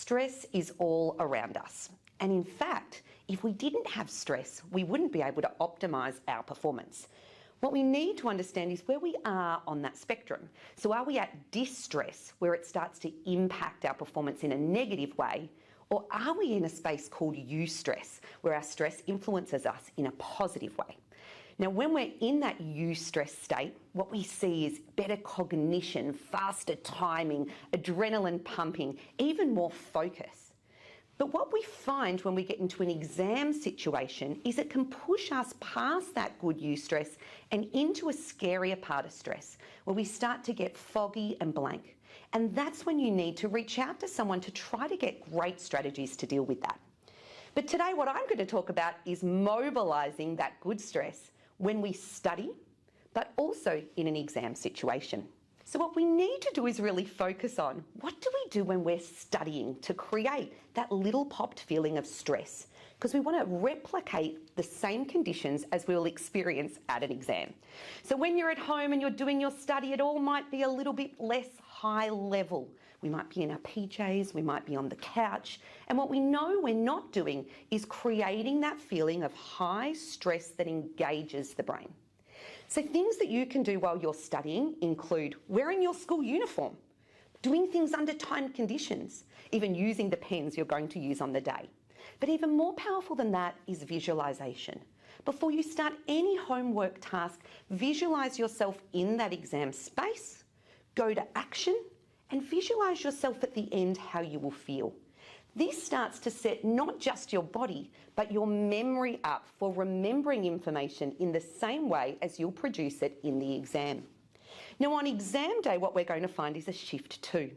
Stress is all around us. And in fact, if we didn't have stress, we wouldn't be able to optimise our performance. What we need to understand is where we are on that spectrum. So are we at distress, where it starts to impact our performance in a negative way, or are we in a space called eustress, where our stress influences us in a positive way? Now, when we're in that eustress state, what we see is better cognition, faster timing, adrenaline pumping, even more focus. But what we find when we get into an exam situation is it can push us past that good eustress and into a scarier part of stress, where we start to get foggy and blank. And that's when you need to reach out to someone to try to get great strategies to deal with that. But today what I'm going to talk about is mobilising that good stress when we study, but also in an exam situation. So what we need to do is really focus on what do we do when we're studying to create that little popped feeling of stress, because we want to replicate the same conditions as we'll experience at an exam. So when you're at home and you're doing your study, it all might be a little bit less high level. We might be in our PJs, we might be on the couch, and what we know we're not doing is creating that feeling of high stress that engages the brain. So things that you can do while you're studying include wearing your school uniform, doing things under timed conditions, even using the pens you're going to use on the day. But even more powerful than that is visualization. Before you start any homework task, visualize yourself in that exam space, go to action, and visualize yourself at the end how you will feel. This starts to set not just your body, but your memory up for remembering information in the same way as you'll produce it in the exam. Now, on exam day, what we're going to find is a shift too.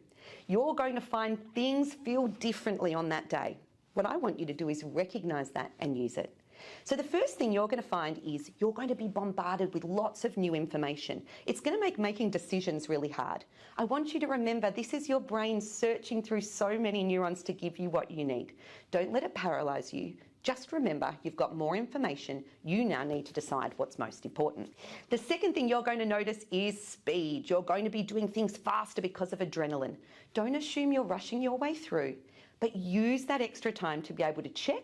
You're going to find things feel differently on that day. What I want you to do is recognise that and use it. So the first thing you're going to find is you're going to be bombarded with lots of new information. It's going to make making decisions really hard. I want you to remember this is your brain searching through so many neurons to give you what you need. Don't let it paralyse you. Just remember you've got more information. You now need to decide what's most important. The second thing you're going to notice is speed. You're going to be doing things faster because of adrenaline. Don't assume you're rushing your way through, but use that extra time to be able to check,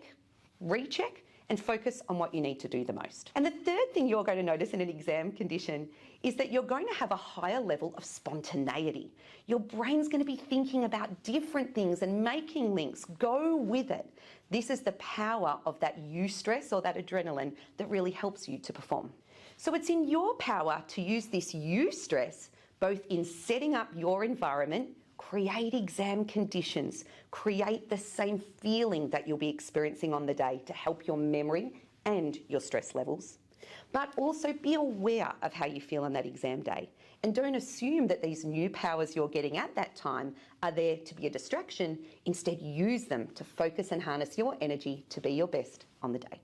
recheck, and focus on what you need to do the most. And the third thing you're going to notice in an exam condition is that you're going to have a higher level of spontaneity. Your brain's going to be thinking about different things and making links. Go with it. This is the power of that eustress or that adrenaline that really helps you to perform. So it's in your power to use this eustress both in setting up your environment, create exam conditions, create the same feeling that you'll be experiencing on the day to help your memory and your stress levels. But also be aware of how you feel on that exam day. And don't assume that these new powers you're getting at that time are there to be a distraction. Instead, use them to focus and harness your energy to be your best on the day.